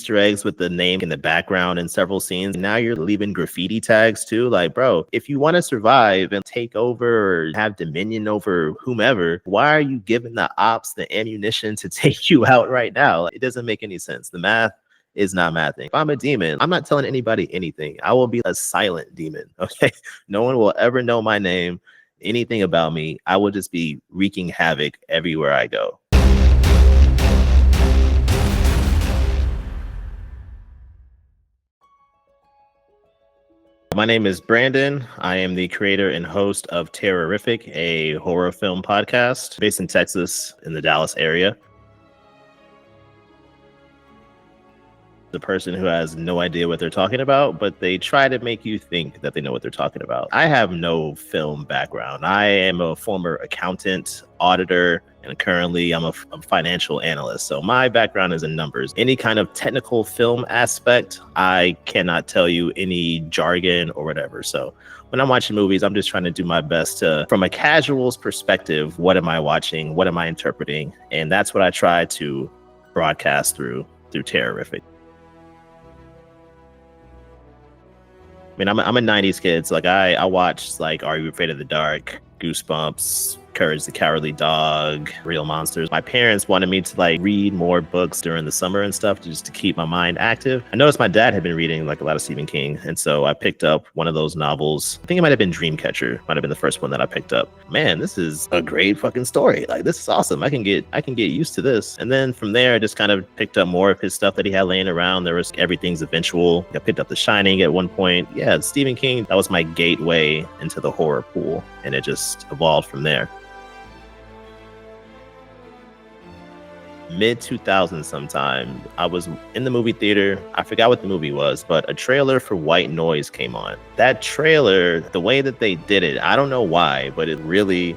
Easter eggs with the name in the background in several scenes. Now you're leaving graffiti tags too. Like, bro, if you want to survive and take over or have dominion over whomever, why are you giving the ops the ammunition to take you out right now? It doesn't make any sense. The math is not mathing. If I'm a demon, I'm not telling anybody anything. I will be a silent demon. Okay. No one will ever know my name, anything about me. I will just be wreaking havoc everywhere I go. My name is Brandon. I am the creator and host of Terrorific, a horror film podcast based in Texas in the Dallas area. The person who has no idea what they're talking about, but they try to make you think that they know what they're talking about. I have no film background. I am a former accountant, auditor, and currently I'm a financial analyst. So my background is in numbers. Any kind of technical film aspect, I cannot tell you any jargon or whatever. So when I'm watching movies, I'm just trying to do my best to, from a casual's perspective, what am I watching? What am I interpreting? And that's what I try to broadcast through Terrorific. I mean, I'm a 90s kid, so like I watched like Are You Afraid of the Dark, Goosebumps, Courage the Cowardly Dog, Real Monsters. My parents wanted me to like read more books during the summer and stuff just to keep my mind active. I noticed my dad had been reading like a lot of Stephen King, and so I picked up one of those novels. I think it might have been Dreamcatcher, might have been the first one that I picked up. Man, this is a great fucking story. Like, this is awesome. I can get used to this. And then from there, I just kind of picked up more of his stuff that he had laying around. There was Everything's Eventual. I picked up The Shining at one point. Yeah, Stephen King, that was my gateway into the horror pool, and it just evolved from there. Mid-2000s sometime, I was in the movie theater. I forgot what the movie was, but a trailer for White Noise came on. That trailer, the way that they did it, I don't know why, but it really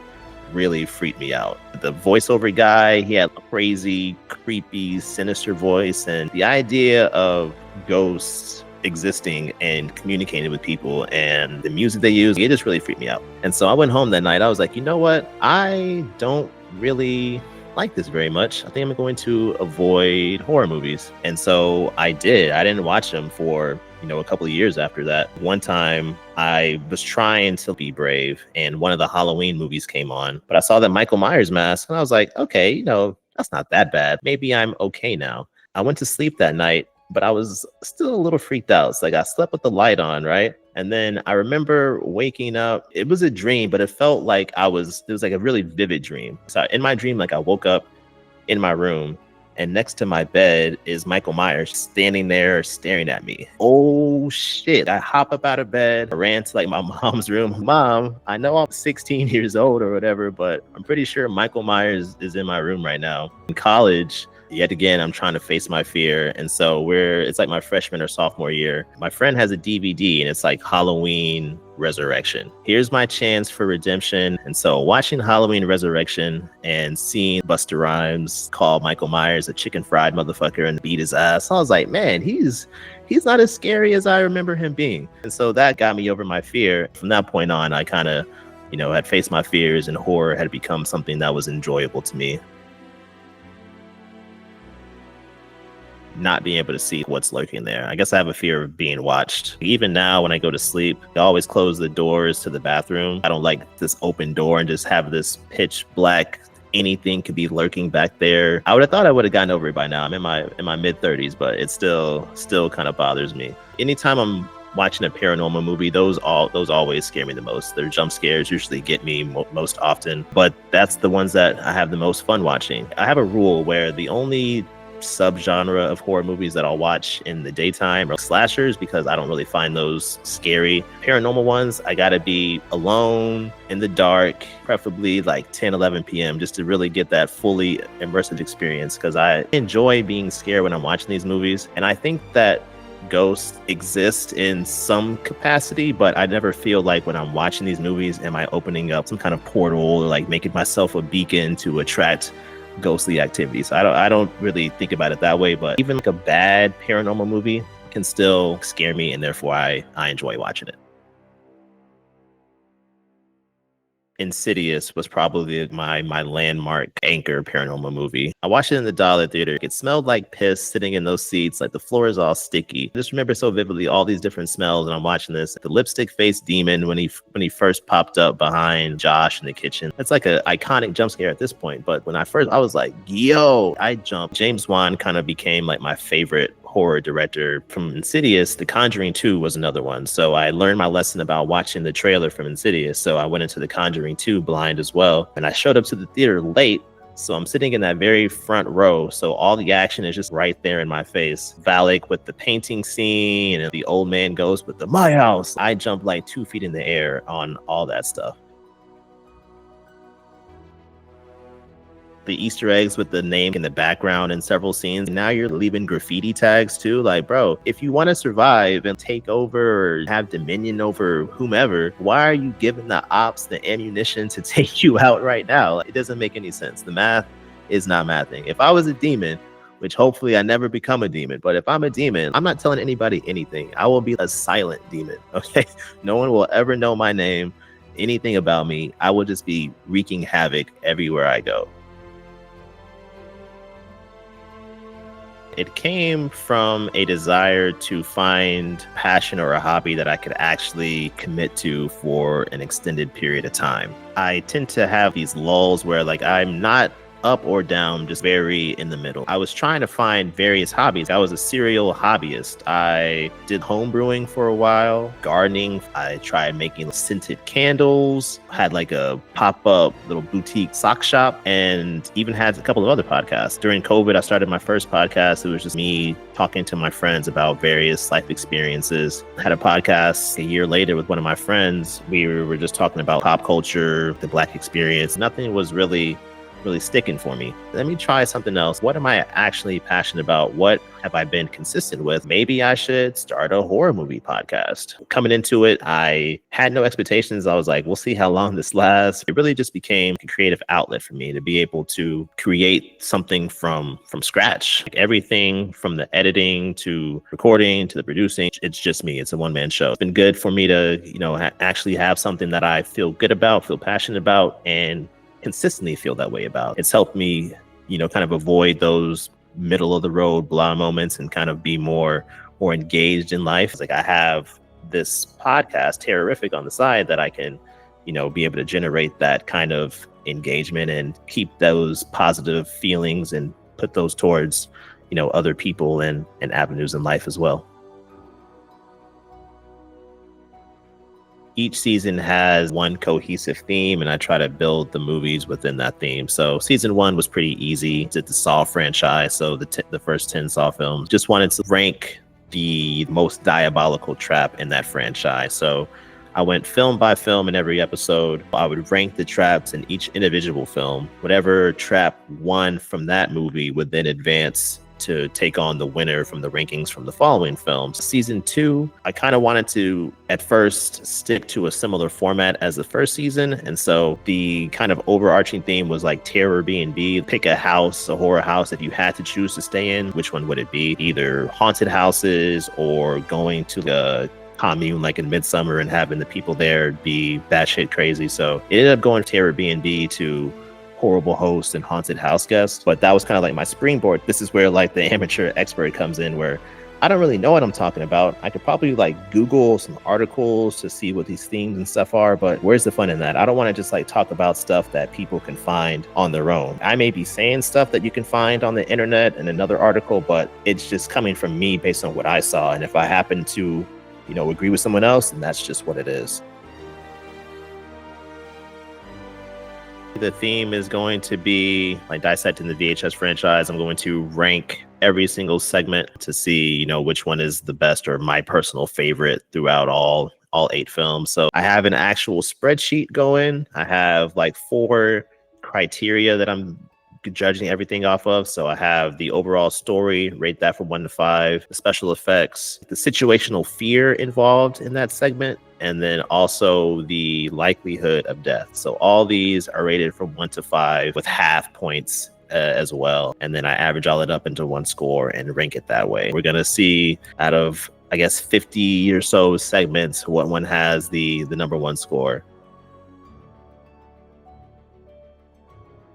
freaked me out. The voiceover guy, he had a crazy, creepy, sinister voice, and the idea of ghosts existing and communicating with people and the music they use, it just really freaked me out. And so I went home that night. I was like, you know what? I don't really like this very much. I think I'm going to avoid horror movies. And so I did. I didn't watch them for, a couple of years after that. One time I was trying to be brave and one of the Halloween movies came on, but I saw that Michael Myers mask and I was like, okay, that's not that bad. Maybe I'm okay now. I went to sleep that night, but I was still a little freaked out. It's like I slept with the light on, right? And then I remember waking up. It was a dream, but it felt like it was like a really vivid dream. So in my dream, like I woke up in my room and next to my bed is Michael Myers standing there staring at me. Oh shit. I hop up out of bed, I ran to like my mom's room. Mom, I know I'm 16 years old or whatever, but I'm pretty sure Michael Myers is in my room right now. In college, yet again, I'm trying to face my fear. And so it's like my freshman or sophomore year. My friend has a DVD and it's like Halloween Resurrection. Here's my chance for redemption. And so watching Halloween Resurrection and seeing Busta Rhymes call Michael Myers a chicken fried motherfucker and beat his ass, I was like, man, he's not as scary as I remember him being. And so that got me over my fear. From that point on, I kind of, had faced my fears, and horror had become something that was enjoyable to me. Not being able to see what's lurking there. I guess I have a fear of being watched. Even now when I go to sleep, I always close the doors to the bathroom. I don't like this open door and just have this pitch black, anything could be lurking back there. I would have thought I would have gotten over it by now. I'm in my mid-30s, but it still kind of bothers me. Anytime I'm watching a paranormal movie, those always scare me the most. Their jump scares usually get me most often, but that's the ones that I have the most fun watching. I have a rule where the only subgenre of horror movies that I'll watch in the daytime are slashers, because I don't really find those scary. Paranormal ones, I gotta be alone in the dark, preferably like 10-11 p.m. just to really get that fully immersive experience, because I enjoy being scared when I'm watching these movies. And I think that ghosts exist in some capacity, but I never feel like when I'm watching these movies am I opening up some kind of portal or like making myself a beacon to attract ghostly activities. I don't really think about it that way, but even like a bad paranormal movie can still scare me, and therefore I enjoy watching it. Insidious was probably my landmark anchor paranormal movie. I watched it in the dollar theater. It smelled like piss sitting in those seats. Like the floor is all sticky. I just remember so vividly all these different smells. And I'm watching this. The lipstick faced demon when he first popped up behind Josh in the kitchen. It's like an iconic jump scare at this point. But when I was like, yo, I jumped. James Wan kind of became like my favorite horror director. From Insidious, The Conjuring 2 was another one. So I learned my lesson about watching the trailer from Insidious. So I went into The Conjuring 2 blind as well. And I showed up to the theater late. So I'm sitting in that very front row. So all the action is just right there in my face. Valak with the painting scene and the old man goes with the my house. I jumped like 2 feet in the air on all that stuff. The Easter eggs with the name in the background in several scenes. Now you're leaving graffiti tags too. Like, bro, if you want to survive and take over or have dominion over whomever, why are you giving the ops the ammunition to take you out right now? It doesn't make any sense. The math is not mathing. If I was a demon, which hopefully I never become a demon, but if I'm a demon, I'm not telling anybody anything. I will be a silent demon, okay? No one will ever know my name, anything about me. I will just be wreaking havoc everywhere I go. It came from a desire to find passion or a hobby that I could actually commit to for an extended period of time. I tend to have these lulls where like I'm not up or down, just very in the middle. I was trying to find various hobbies. I was a serial hobbyist. I did home brewing for a while, gardening. I tried making scented candles, had like a pop-up little boutique sock shop, and even had a couple of other podcasts. During COVID, I started my first podcast. It was just me talking to my friends about various life experiences. I had a podcast a year later with one of my friends. We were just talking about pop culture, the Black experience. Nothing was really sticking for me. Let me try something else. What am I actually passionate about? What have I been consistent with? Maybe I should start a horror movie podcast. Coming into it, I had no expectations. I was like, we'll see how long this lasts. It really just became a creative outlet for me to be able to create something from scratch. Like everything from the editing to recording to the producing, it's just me. It's a one-man show. It's been good for me to, actually have something that I feel good about, feel passionate about, and consistently feel that way about. It's helped me, kind of avoid those middle of the road blah moments and kind of be more engaged in life. It's like I have this podcast, Terrorific, on the side that I can, be able to generate that kind of engagement and keep those positive feelings and put those towards, other people and avenues in life as well. Each season has one cohesive theme, and I try to build the movies within that theme. So season 1 was pretty easy. Did the Saw franchise, so the first 10 Saw films. Just wanted to rank the most diabolical trap in that franchise. So I went film by film in every episode. I would rank the traps in each individual film. Whatever trap won from that movie would then advance to take on the winner from the rankings from the following films. Season 2, I kind of wanted to at first stick to a similar format as the first season. And so the kind of overarching theme was like terror B&B. Pick a house, a horror house. If you had to choose to stay in, which one would it be? Either haunted houses or going to the commune like in Midsommar and having the people there be batshit crazy. So it ended up going terror B&B to horrible hosts and haunted house guests, but that was kind of like my springboard. This is where like the amateur expert comes in, where I don't really know what I'm talking about. I could probably like Google some articles to see what these themes and stuff are, but where's the fun in that? I don't want to just like talk about stuff that people can find on their own. I may be saying stuff that you can find on the internet in another article, but it's just coming from me based on what I saw. And if I happen to, agree with someone else, then that's just what it is. The theme is going to be like dissecting the VHS franchise. I'm going to rank every single segment to see, which one is the best or my personal favorite throughout all 8 films. So I have an actual spreadsheet going. I have like 4 criteria that I'm judging everything off of. So I have the overall story, rate that from 1 to 5, the special effects, the situational fear involved in that segment, and then also the likelihood of death. So all these are rated from 1 to 5 with half points as well. And then I average all it up into one score and rank it that way. We're going to see out of, 50 or so segments, what one has the number one score.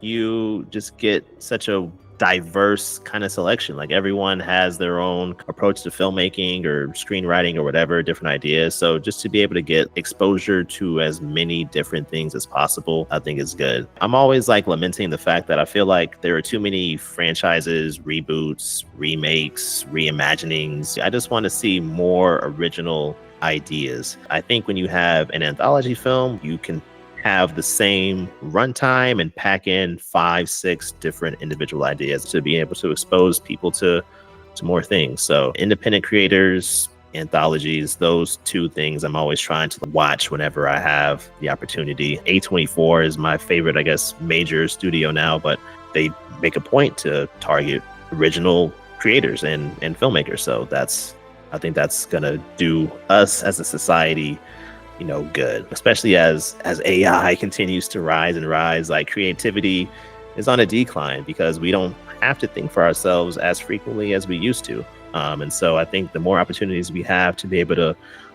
you just get such a diverse kind of selection. Like everyone has their own approach to filmmaking or screenwriting or whatever, different ideas. So just to be able to get exposure to as many different things as possible, I think is good. I'm always like lamenting the fact that I feel like there are too many franchises, reboots, remakes, reimaginings. I just want to see more original ideas. I think when you have an anthology film, you can have the same runtime and pack in 5, 6 different individual ideas to be able to expose people to more things. So independent creators, anthologies, those two things I'm always trying to watch whenever I have the opportunity. A24 is my favorite, I guess, major studio now, but they make a point to target original creators and filmmakers. So I think that's gonna do us as a society good, especially as AI continues to rise and rise. Like creativity is on a decline because we don't have to think for ourselves as frequently as we used to. And so I think the more opportunities we have to be able to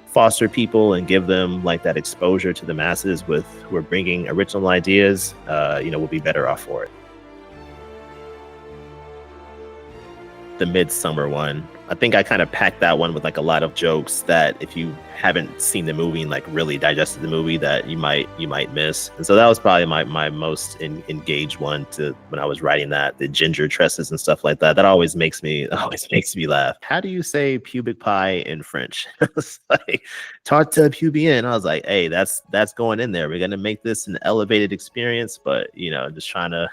foster people and give them like that exposure to the masses who are bringing original ideas, we'll be better off for it. The Midsommar one, I think I kind of packed that one with like a lot of jokes that if you haven't seen the movie and like really digested the movie, that you might miss. And so that was probably my most engaged one to when I was writing that, the ginger tresses and stuff like that. That always makes me laugh. How do you say pubic pie in French? It's like tarte pubien. I was like, hey, that's going in there. We're gonna make this an elevated experience, but just trying to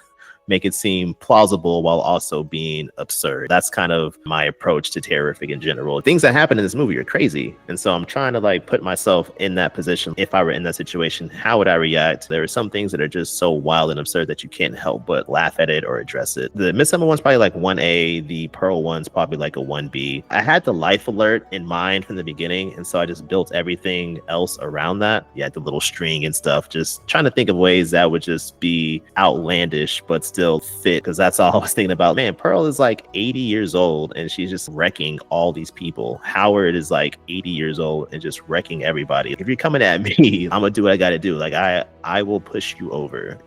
make it seem plausible while also being absurd. That's kind of my approach to Terrorific in general. Things that happen in this movie are crazy. And so I'm trying to like put myself in that position. If I were in that situation, how would I react? There are some things that are just so wild and absurd that you can't help but laugh at it or address it. The Midsommar one's probably like 1A. The Pearl one's probably like a 1B. I had the life alert in mind from the beginning. And so I just built everything else around that. Yeah, the little string and stuff, just trying to think of ways that would just be outlandish, but still fit, because that's all I was thinking about. Man, Pearl is like 80 years old and she's just wrecking all these people. Howard is like 80 years old and just wrecking everybody. If you're coming at me, I'm gonna do what I gotta do. Like I will push you over.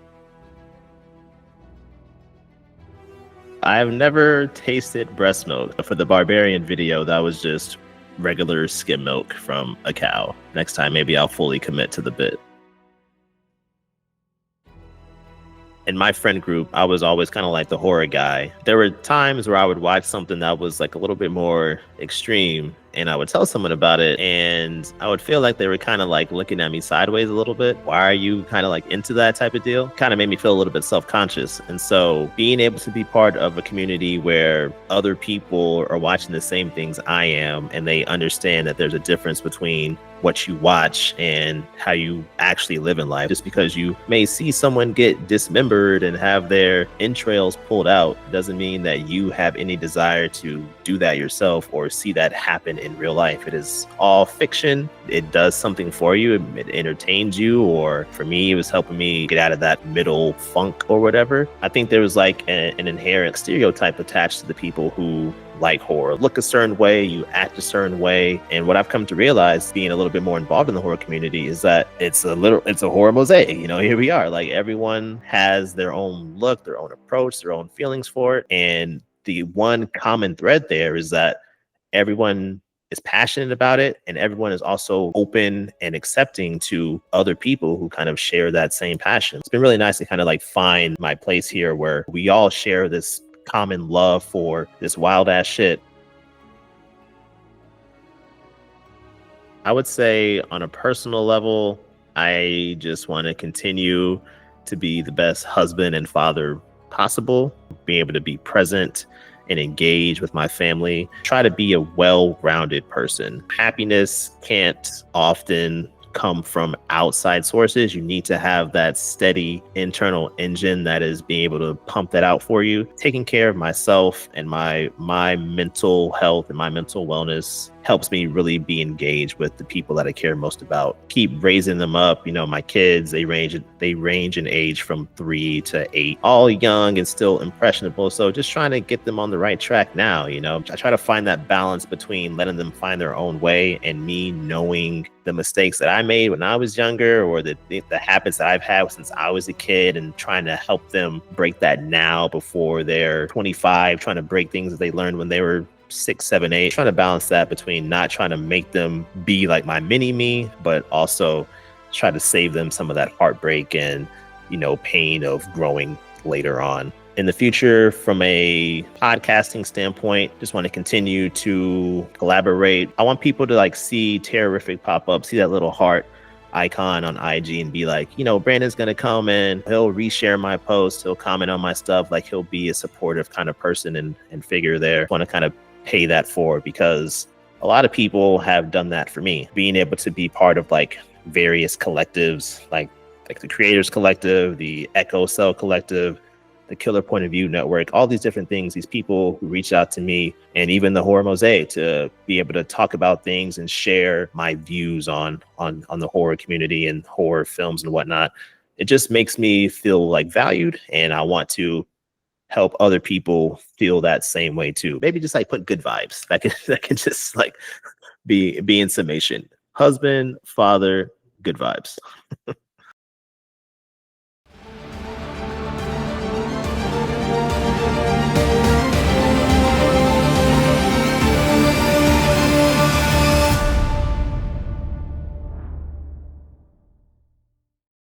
I've never tasted breast milk. For the Barbrian video, that was just regular skim milk from a cow. Next time, maybe I'll fully commit to the bit. In my friend group, I was always kind of like the horror guy. There were times where I would watch something that was like a little bit more extreme and I would tell someone about it and I would feel like they were kind of like looking at me sideways a little bit. Why are you kind of like into that type of deal? Kind of made me feel a little bit self-conscious. And so being able to be part of a community where other people are watching the same things I am and they understand that there's a difference between what you watch and how you actually live in life. Just because you may see someone get dismembered and have their entrails pulled out doesn't mean that you have any desire to do that yourself or see that happen in real life. It is all fiction. It does something for you. It entertains you, or for me, it was helping me get out of that middle funk or whatever. I think there was like an inherent stereotype attached to the people who like horror. Look a certain way, you act a certain way. And what I've come to realize, being a little bit more involved in the horror community, is that it's a horror mosaic. Here we are. Like everyone has their own look, their own approach, their own feelings for it. And the one common thread there is that everyone is passionate about it and everyone is also open and accepting to other people who kind of share that same passion. It's been really nice to kind of like find my place here where we all share this common love for this wild ass shit. I would say on a personal level, I just want to continue to be the best husband and father possible, being able to be present and engage with my family, try to be a well-rounded person. Happiness can't often come from outside sources. You need to have that steady internal engine that is being able to pump that out for you. Taking care of myself and my mental health and my mental wellness helps me really be engaged with the people that I care most about. Keep raising them up. You know, my kids, they range in age from 3 to 8, all young and still impressionable. So just trying to get them on the right track now. You know, I try to find that balance between letting them find their own way and me knowing the mistakes that I made when I was younger, or the habits that I've had since I was a kid, and trying to help them break that now before they're 25, trying to break things that they learned when they were 6, 7, 8, trying to balance that between not trying to make them be like my mini me, but also try to save them some of that heartbreak and, pain of growing later on. In the future, from a podcasting standpoint, just want to continue to collaborate. I want people to like see Terrorific pop up, see that little heart icon on IG and be like, Brandon's going to come and he'll reshare my posts. He'll comment on my stuff. Like, he'll be a supportive kind of person and figure there. I want to kind of pay that forward, because a lot of people have done that for me. Being able to be part of like various collectives, like the Creators Collective, the Echo Cell Collective, the Killer Point of View Network, all these different things, these people who reach out to me, and even the Horror Mosaic, to be able to talk about things and share my views on the horror community and horror films and whatnot. It just makes me feel like valued, and I want to help other people feel that same way too. Maybe just like put good vibes. That can just like be in summation. Husband, father, good vibes.